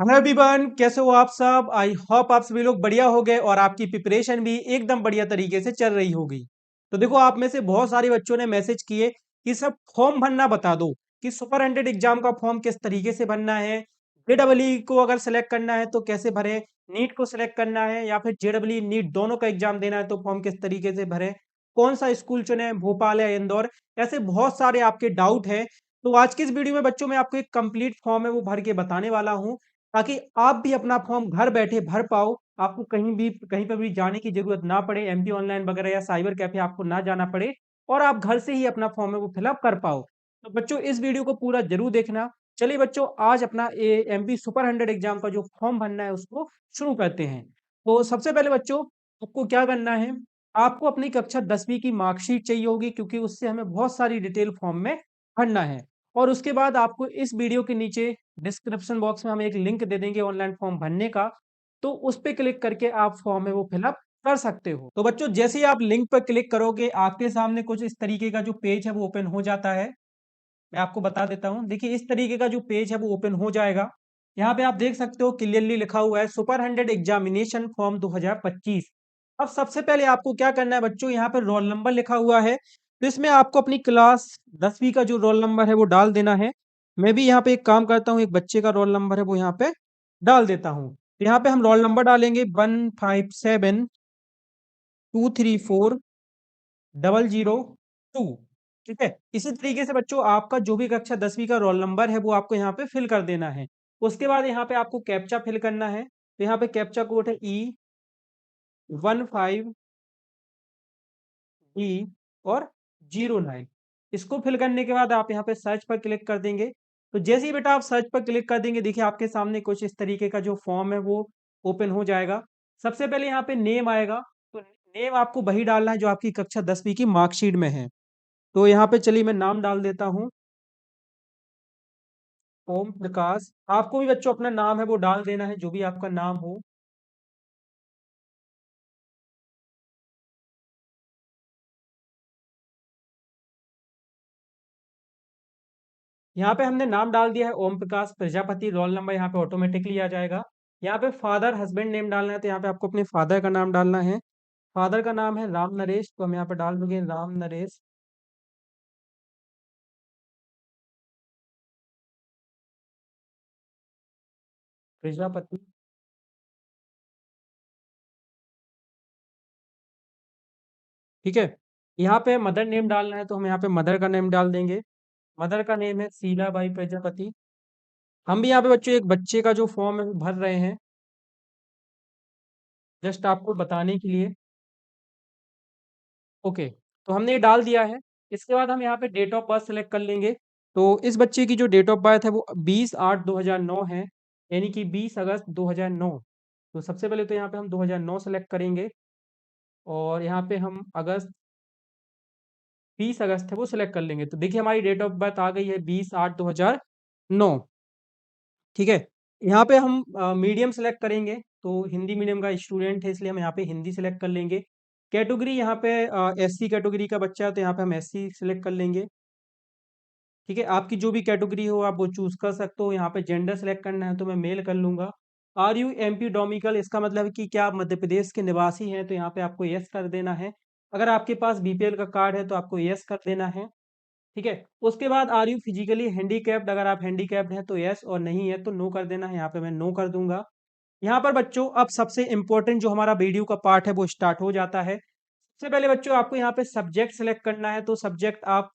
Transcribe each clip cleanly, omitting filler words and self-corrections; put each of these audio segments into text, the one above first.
Hello everyone, कैसे हो आप सब। आई होप आप सभी लोग बढ़िया हो गए और आपकी प्रिपरेशन भी एकदम बढ़िया तरीके से चल रही होगी। तो देखो, आप में से बहुत सारे बच्चों ने मैसेज किए कि सब फॉर्म भरना बता दो कि सुपर 100 एग्जाम का फॉर्म किस तरीके से भरना है। जेडब्ल्यू को अगर सेलेक्ट करना है तो कैसे भरे, नीट को सिलेक्ट करना है या फिर जेडब्ल्यू नीट दोनों का एग्जाम देना है तो फॉर्म किस तरीके से भरे, कौन सा स्कूल चुने, भोपाल या इंदौर। ऐसे बहुत सारे आपके डाउट है। तो आज की इस वीडियो में बच्चों में आपको एक कंप्लीट फॉर्म है वो भर के बताने वाला हूँ, ताकि आप भी अपना फॉर्म घर बैठे भर पाओ। आपको कहीं पर भी जाने की जरूरत ना पड़े, एमपी ऑनलाइन वगैरह या साइबर कैफे आपको ना जाना पड़े और आप घर से ही अपना फॉर्म है वो फिलअप कर पाओ। तो बच्चों, इस वीडियो को पूरा जरूर देखना। चलिए बच्चों, आज अपना एमपी सुपर 100 एग्जाम का जो फॉर्म भरना है उसको शुरू करते हैं। तो सबसे पहले बच्चों, आपको क्या करना है, आपको अपनी कक्षा 10वीं की मार्कशीट चाहिए होगी, क्योंकि उससे हमें बहुत सारी डिटेल फॉर्म में भरना है। और उसके बाद आपको इस वीडियो के नीचे डिस्क्रिप्शन बॉक्स में हम एक लिंक दे देंगे ऑनलाइन फॉर्म भरने का, तो उस पे क्लिक करके आप फॉर्म है वो फिलअप कर सकते हो। तो बच्चों, जैसे ही आप लिंक पर क्लिक करोगे आपके सामने कुछ इस तरीके का जो पेज है वो ओपन हो जाता है। मैं आपको बता देता हूँ, देखिए इस तरीके का जो पेज है वो ओपन हो जाएगा। यहाँ पे आप देख सकते हो क्लियरली लिखा हुआ है सुपर 100 एग्जामिनेशन फॉर्म 2025। अब सबसे पहले आपको क्या करना है बच्चों, यहाँ पे रोल नंबर लिखा हुआ है, तो इसमें आपको अपनी क्लास 10वीं का जो रोल नंबर है वो डाल देना है। मैं भी यहाँ पे एक काम करता हूँ, एक बच्चे का रोल नंबर है वो यहाँ पे डाल देता हूँ। तो यहाँ पे हम रोल नंबर डालेंगे 1572340002। ठीक है। इसी तरीके से बच्चों, आपका जो भी कक्षा 10वीं का रोल नंबर है वो आपको यहाँ पे फिल कर देना है। उसके बाद यहाँ पे आपको कैप्चा फिल करना है। तो यहाँ पे कैप्चा कोड है E15D और 09। इसको फिल करने के बाद आप यहाँ पे सर्च पर क्लिक कर देंगे। तो जैसे ही बेटा आप सर्च पर क्लिक कर देंगे, देखिए आपके सामने कुछ इस तरीके का जो फॉर्म है वो ओपन हो जाएगा। सबसे पहले यहाँ पे नेम आएगा, तो नेम आपको वही डालना है जो आपकी कक्षा 10वीं की मार्कशीट में है। तो यहाँ पे चलिए मैं नाम डाल देता हूँ, ओम प्रकाश। आपको भी बच्चों अपना नाम है वो डाल देना है, जो भी आपका नाम हो। यहाँ पे हमने नाम डाल दिया है ओम प्रकाश प्रजापति, रोल नंबर यहाँ पे ऑटोमेटिकली आ जाएगा। यहाँ पे फादर हस्बैंड नेम डालना है, तो यहाँ पे आपको अपने फादर का नाम डालना है। फादर का नाम है राम नरेश, तो हम यहाँ पे डाल देंगे राम नरेश प्रजापति। ठीक है। यहाँ पे मदर नेम डालना है, तो हम यहाँ पे मदर का नेम डाल देंगे। मदर का नेम है शीला बाई प्रजापति। हम भी यहाँ पे बच्चों एक बच्चे का जो फॉर्म है वो भर रहे हैं, जस्ट आपको बताने के लिए। ओके, तो हमने ये डाल दिया है। इसके बाद हम यहाँ पे डेट ऑफ बर्थ सेलेक्ट कर लेंगे। तो इस बच्चे की जो डेट ऑफ बर्थ है वो 20/8/2009 है, यानी कि 20 अगस्त 2009। तो सबसे पहले तो यहाँ पे हम 2009 सेलेक्ट करेंगे और यहाँ पे हम अगस्त 20 अगस्त है वो सिलेक्ट कर लेंगे। तो देखिए हमारी डेट ऑफ बर्थ आ गई है 20/8/2009। ठीक है। यहाँ पे हम मीडियम सेलेक्ट करेंगे, तो हिंदी मीडियम का स्टूडेंट है इसलिए हम यहाँ पे हिंदी सेलेक्ट कर लेंगे। कैटेगरी यहाँ पे एससी कैटेगरी का बच्चा है, तो यहाँ पे हम एससी सेलेक्ट कर लेंगे। ठीक है, आपकी जो भी कैटेगरी हो आप वो चूज कर सकते हो। यहाँ पे जेंडर सेलेक्ट करना है तो मैं मेल कर लूंगा। आर यू एमपी डोमिकल, इसका मतलब है कि क्या आप मध्य प्रदेश के निवासी हैं, तो यहाँ पे आपको यस कर देना है। अगर आपके पास बीपीएल का कार्ड है तो आपको यस कर देना है। ठीक है। उसके बाद आर यू फिजिकली हैंडीकैप्ड, अगर आप हैंडीकैप्ड हैं तो यस, और नहीं है तो नो कर देना है। यहाँ पे मैं नो कर दूंगा। यहाँ पर बच्चों अब सबसे इंपॉर्टेंट जो हमारा वीडियो का पार्ट है वो स्टार्ट हो जाता है। सबसे पहले बच्चों आपको यहाँ पे सब्जेक्ट सेलेक्ट करना है, तो सब्जेक्ट आप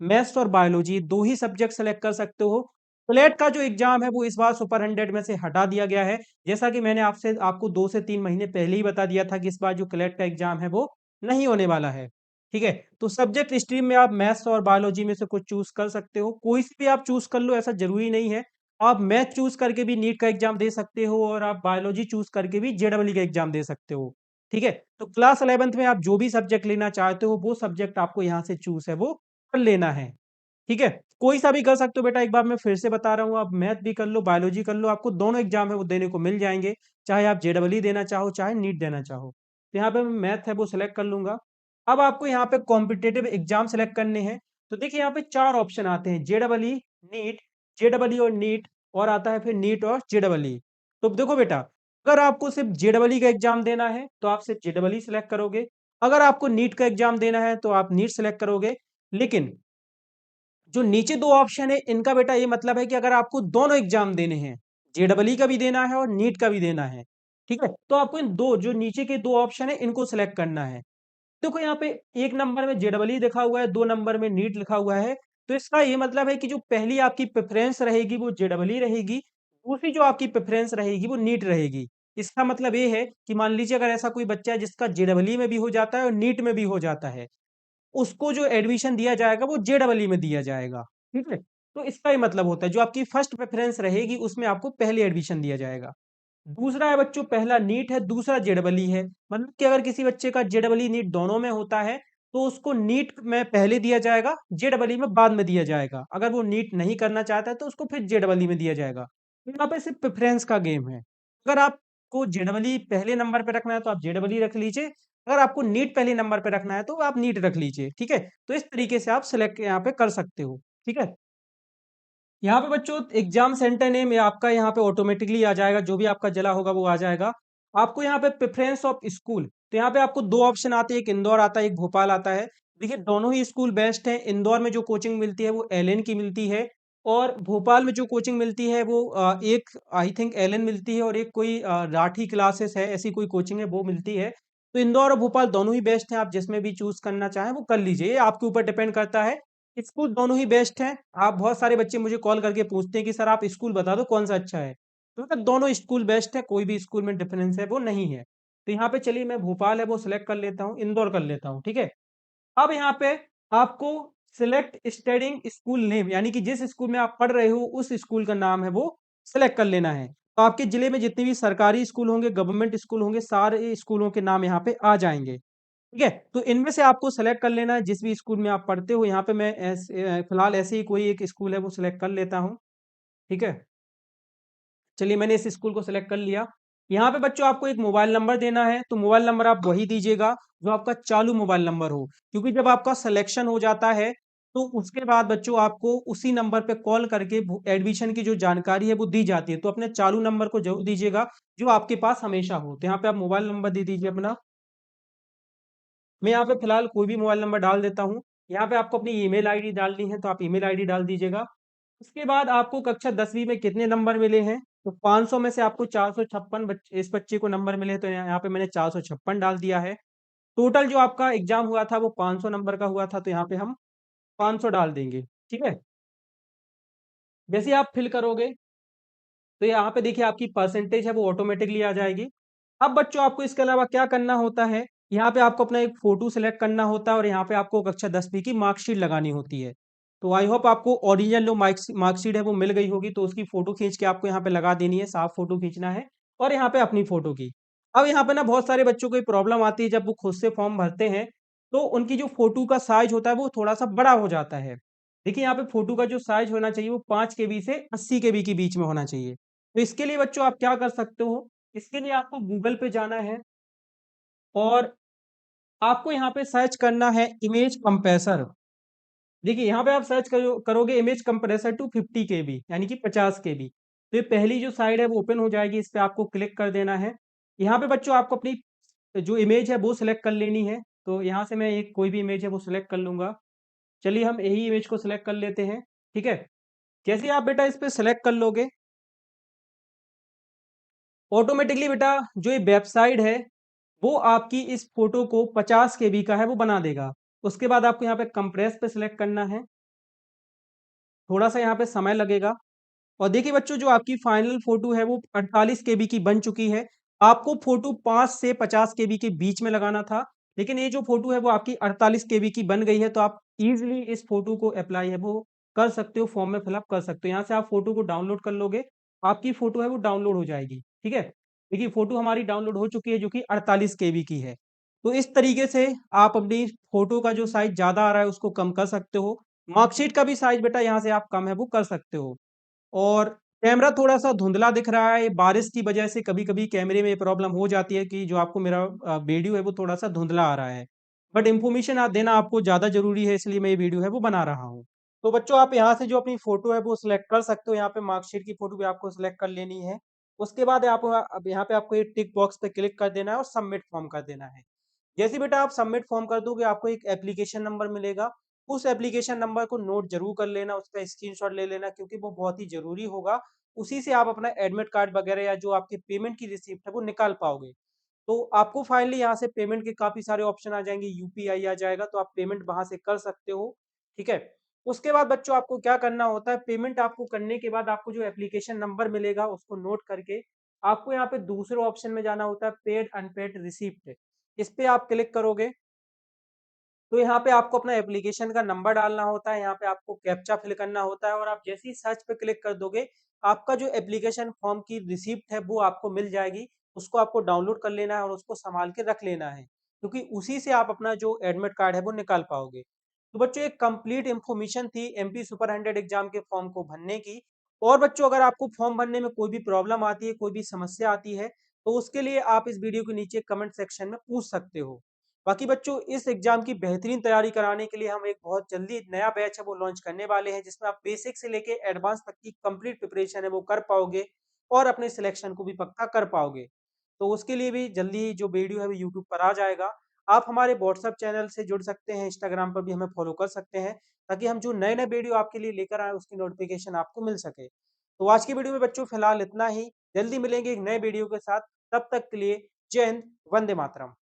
मैथ्स और बायोलॉजी दो ही सब्जेक्ट सेलेक्ट कर सकते हो। क्लेट का जो एग्जाम है वो इस बार सुपर 100 में से हटा दिया गया है, जैसा कि मैंने आपसे आपको 2 से 3 महीने पहले ही बता दिया था कि इस बार जो क्लेट का एग्जाम है वो नहीं होने वाला है। ठीक है। तो सब्जेक्ट स्ट्रीम में आप मैथ्स और बायोलॉजी में से कुछ चूज कर सकते हो, कोई से भी आप चूज कर लो, ऐसा जरूरी नहीं है। आप मैथ चूज करके भी नीट का एग्जाम दे सकते हो और आप बायोलॉजी चूज करके भी जेडब्ल्यू का एग्जाम दे सकते हो। ठीक है। तो क्लास 11th में आप जो भी सब्जेक्ट लेना चाहते हो वो सब्जेक्ट आपको यहाँ से चूज है वो कर लेना है। ठीक है। कोई सा भी कर सकते हो बेटा, एक बार मैं फिर से बता रहा हूँ, आप मैथ भी कर लो बायोलॉजी कर लो, आपको दोनों एग्जाम है वो देने को मिल जाएंगे, चाहे आप जेडब्ल्यू देना चाहो चाहे नीट देना चाहो। तो यहाँ पे मैं मैथ है वो सिलेक्ट कर लूंगा। अब आपको यहाँ पे कॉम्पिटेटिव एग्जाम सेलेक्ट करने हैं। तो देखिए यहाँ पे 4 ऑप्शन आते हैं, जेडब्ल्यू, नीट, जेडब्ल्यू और नीट, और आता है फिर नीट और जेडब्ल्यू। तो देखो बेटा, अगर आपको सिर्फ जेडबलई का एग्जाम देना है तो आप सिर्फ जेडबलई सेलेक्ट करोगे। अगर आपको नीट का एग्जाम देना है तो आप नीट सेलेक्ट करोगे। लेकिन जो नीचे दो ऑप्शन है इनका बेटा ये मतलब है कि अगर आपको दोनों एग्जाम देने हैं, जेडबलई का भी देना है और नीट का भी देना है, ठीक है, तो आपको इन दो जो नीचे के दो ऑप्शन है इनको सेलेक्ट करना है। देखो यहाँ पे एक नंबर में जेडबलई लिखा हुआ है, दो नंबर में नीट लिखा हुआ है। तो इसका ये मतलब है कि जो पहली आपकी प्रेफरेंस रहेगी वो जेडबलई रहेगी, दूसरी जो आपकी प्रेफरेंस रहेगी वो नीट रहेगी। इसका मतलब ये है कि मान लीजिए अगर ऐसा कोई बच्चा है जिसका जेडबलई में भी हो जाता है और नीट में भी हो जाता है, उसको जो एडमिशन दिया जाएगा वो जेडबलई में दिया जाएगा। ठीक है, तो इसका ही मतलब होता है जो आपकी फर्स्ट प्रेफरेंस रहेगी उसमें आपको पहले एडमिशन दिया जाएगा। दूसरा है बच्चों, पहला नीट है, दूसरा जेडबलई है। मतलब कि अगर किसी बच्चे का जेडबलई नीट दोनों में होता है तो उसको नीट में पहले दिया जाएगा, जेडबलई में बाद में दिया जाएगा। अगर वो नीट नहीं करना चाहता है तो उसको फिर जेडबलई में दिया जाएगा। तो यहाँ पे सिर्फ प्रेफरेंस का गेम है। अगर आपको जेडबलई पहले नंबर पे रखना है तो आप जेडबलई रख लीजिए, अगर आपको नीट पहले नंबर पे रखना है तो आप नीट रख लीजिए। ठीक है, तो इस तरीके से आप सिलेक्ट यहाँ पे कर सकते हो। ठीक है, यहाँ पे बच्चों एग्जाम सेंटर नेम या आपका यहाँ पे ऑटोमेटिकली आ जाएगा, जो भी आपका जला होगा वो आ जाएगा। आपको यहाँ पे प्रेफरेंस ऑफ स्कूल, तो यहाँ पे आपको दो ऑप्शन आते हैं, एक इंदौर आता है, एक भोपाल आता है। देखिए दोनों ही स्कूल बेस्ट हैं। इंदौर में जो कोचिंग मिलती है वो एलएन की मिलती है, और भोपाल में जो कोचिंग मिलती है वो एक आई थिंक एलएन मिलती है और एक कोई राठी क्लासेस है, ऐसी कोई कोचिंग है वो मिलती है। तो इंदौर और भोपाल दोनों ही बेस्ट हैं, आप जिसमें भी चूज करना चाहें वो कर लीजिए, ये आपके ऊपर डिपेंड करता है। स्कूल दोनों ही बेस्ट हैं। आप बहुत सारे बच्चे मुझे कॉल करके पूछते हैं कि सर आप स्कूल बता दो कौन सा अच्छा है, तो मतलब दोनों स्कूल बेस्ट है, कोई भी स्कूल में डिफरेंस है वो नहीं है। तो यहाँ पे चलिए मैं भोपाल है वो सिलेक्ट कर लेता हूँ, इंदौर कर लेता हूँ। ठीक है, अब यहाँ पे आपको सिलेक्ट स्टडिंग स्कूल नेम, यानी कि जिस स्कूल में आप पढ़ रहे हो उस स्कूल का नाम है वो सिलेक्ट कर लेना है। तो आपके जिले में जितने भी सरकारी स्कूल होंगे, गवर्नमेंट स्कूल होंगे, सारे स्कूलों के नाम यहाँ पे आ जाएंगे। ठीक है, तो इनमें से आपको सेलेक्ट कर लेना है जिस भी स्कूल में आप पढ़ते हो। यहाँ पे मैं फिलहाल ऐसे ही कोई एक स्कूल है वो सिलेक्ट कर लेता हूँ। ठीक है, चलिए मैंने इस स्कूल को सिलेक्ट कर लिया। यहाँ पे बच्चों आपको एक मोबाइल नंबर देना है, तो मोबाइल नंबर आप वही दीजिएगा जो आपका चालू मोबाइल नंबर हो, क्योंकि जब आपका सिलेक्शन हो जाता है तो उसके बाद बच्चों आपको उसी नंबर पे कॉल करके एडमिशन की जो जानकारी है वो दी जाती है। तो अपने चालू नंबर को जरूर दीजिएगा जो आपके पास हमेशा हो। तो यहाँ पे आप मोबाइल नंबर दे दीजिए अपना। मैं यहाँ पे फिलहाल कोई भी मोबाइल नंबर डाल देता हूँ। यहाँ पे आपको अपनी ईमेल आईडी डालनी है तो आप ईमेल आईडी डाल दीजिएगा। उसके बाद आपको कक्षा 10वीं में कितने नंबर मिले हैं, तो 500 में से आपको 456 बच्चे, इस बच्चे को नंबर मिले हैं, तो यहाँ पे मैंने 456 डाल दिया है। टोटल जो आपका एग्जाम हुआ था वो 500 नंबर का हुआ था, तो यहाँ पे हम 500 डाल देंगे। ठीक है, जैसे आप फिल करोगे तो यहाँ पे देखिए आपकी परसेंटेज है वो ऑटोमेटिकली आ जाएगी। अब बच्चों आपको इसके अलावा क्या करना होता है, यहाँ पे आपको अपना एक फोटो सेलेक्ट करना होता है और यहाँ पे आपको कक्षा 10वीं की मार्कशीट लगानी होती है। तो आई होप आपको ओरिजिनल जो मार्कशीट है वो मिल गई होगी, तो उसकी फोटो खींच के आपको यहाँ पे लगा देनी है, साफ फोटो खींचना है और यहाँ पे अपनी फोटो की। अब यहाँ पे ना बहुत सारे बच्चों को ये प्रॉब्लम आती है, जब वो खुद से फॉर्म भरते हैं तो उनकी जो फोटो का साइज होता है वो थोड़ा सा बड़ा हो जाता है। देखिए यहाँ पे फोटो का जो साइज होना चाहिए वो 5 KB से 80 KB के बीच में होना चाहिए। तो इसके लिए बच्चों आप क्या कर सकते हो, इसके लिए आपको गूगल पे जाना है और आपको यहाँ पे सर्च करना है इमेज कंप्रेसर। देखिए यहाँ पे आप सर्च करोगे इमेज कंप्रेसर टू 50 KB, यानी कि 50 KB। तो ये पहली जो साइड है वो ओपन हो जाएगी, इस पे आपको क्लिक कर देना है। यहाँ पे बच्चों आपको अपनी जो इमेज है वो सिलेक्ट कर लेनी है। तो यहाँ से मैं एक कोई भी इमेज है वो सिलेक्ट कर लूंगा। चलिए हम यही इमेज को सिलेक्ट कर लेते हैं। ठीक है, जैसे ही आप बेटा इस पे सिलेक्ट कर लोगे ऑटोमेटिकली बेटा जो ये वेबसाइट है वो आपकी इस फोटो को 50 KB का है वो बना देगा। उसके बाद आपको यहाँ पे कंप्रेस पे सिलेक्ट करना है, थोड़ा सा यहाँ पे समय लगेगा। और देखिए बच्चों जो आपकी फाइनल फोटो है वो 48 KB की बन चुकी है। आपको फोटो 5 से 50 KB के बीच में लगाना था, लेकिन ये जो फोटो है वो आपकी 48 KB की बन गई है। तो आप इजीली इस फोटो को अप्लाई है वो कर सकते हो, फॉर्म में फिलअप कर सकते हो। यहाँ से आप फोटो को डाउनलोड कर लोगे, आपकी फोटो है वो डाउनलोड हो जाएगी। ठीक है, देखिए फोटो हमारी डाउनलोड हो चुकी है जो कि 48 KB की है। तो इस तरीके से आप अपनी फोटो का जो साइज ज्यादा आ रहा है उसको कम कर सकते हो। मार्कशीट का भी साइज बेटा यहाँ से आप कम है वो कर सकते हो। और कैमरा थोड़ा-सा धुंधला दिख रहा है, बारिश की वजह से कभी-कभी कैमरे में ये प्रॉब्लम हो जाती है कि जो आपको मेरा वीडियो है वो थोड़ा-सा धुंधला आ रहा है। बट इन्फॉर्मेशन देना आपको ज़्यादा ज़रूरी है, इसलिए मैं ये वीडियो है वो बना रहा हूँ। तो बच्चों आप यहाँ से जो अपनी फ़ोटो है वो सिलेक्ट कर सकते हो, यहाँ पे मार्कशीट की फ़ोटो भी आपको सिलेक्ट कर लेनी है उसके बाद आप अब यहाँ पे आपको ये टिक बॉक्स पे क्लिक कर देना है और सबमिट फॉर्म कर देना है। जैसे बेटा आप सबमिट फॉर्म कर दोगे आपको एक एप्लीकेशन नंबर मिलेगा। उस एप्लीकेशन नंबर को नोट जरूर कर लेना, उसका स्क्रीनशॉट ले लेना क्योंकि वो बहुत ही जरूरी होगा। उसी से आप अपना एडमिट कार्ड वगैरह या जो आपके पेमेंट की रिसिप्ट है वो निकाल पाओगे। तो आपको फाइनली यहाँ से पेमेंट के काफी सारे ऑप्शन आ जाएंगे, यूपीआई आ जाएगा तो आप पेमेंट वहां से कर सकते हो। ठीक है। उसके बाद बच्चों आपको क्या करना होता है, पेमेंट आपको करने के बाद आपको जो एप्लीकेशन नंबर मिलेगा उसको नोट करके आपको यहाँ पे दूसरे ऑप्शन में जाना होता है, पेड अनपेड रिसिप्ट। इस पे आप क्लिक करोगे तो यहाँ पे आपको अपना एप्लीकेशन का नंबर डालना होता है, यहाँ पे आपको कैप्चा फिल करना होता है और आप जैसे ही सर्च पे क्लिक कर दोगे आपका जो एप्लीकेशन फॉर्म की रिसिप्ट है वो आपको मिल जाएगी। उसको आपको डाउनलोड कर लेना है और उसको संभाल के रख लेना है क्योंकि उसी से आप अपना जो एडमिट कार्ड है वो निकाल पाओगे। तो बच्चों एक कंप्लीट इंफॉर्मेशन थी एमपी सुपर 100 एग्जाम के फॉर्म को भरने की। और बच्चों अगर आपको फॉर्म भरने में कोई भी प्रॉब्लम आती है, कोई भी समस्या आती है, तो उसके लिए आप इस वीडियो के नीचे कमेंट सेक्शन में पूछ सकते हो। बाकी बच्चों इस एग्जाम की बेहतरीन तैयारी कराने के लिए हम एक बहुत जल्दी नया बैच है वो लॉन्च करने वाले हैं जिसमें आप बेसिक से लेके एडवांस तक की कंप्लीट प्रिपरेशन है वो कर पाओगे और अपने सिलेक्शन को भी पक्का कर पाओगे। तो उसके लिए भी जल्दी जो वीडियो है वो यूट्यूब पर आ जाएगा। आप हमारे व्हाट्सएप चैनल से जुड़ सकते हैं, इंस्टाग्राम पर भी हमें फॉलो कर सकते हैं ताकि हम जो नए नए वीडियो आपके लिए लेकर आए उसकी नोटिफिकेशन आपको मिल सके। तो आज की वीडियो में बच्चों फिलहाल इतना ही। जल्दी मिलेंगे एक नए वीडियो के साथ। तब तक के लिए जय हिंद, वंदे मातरम।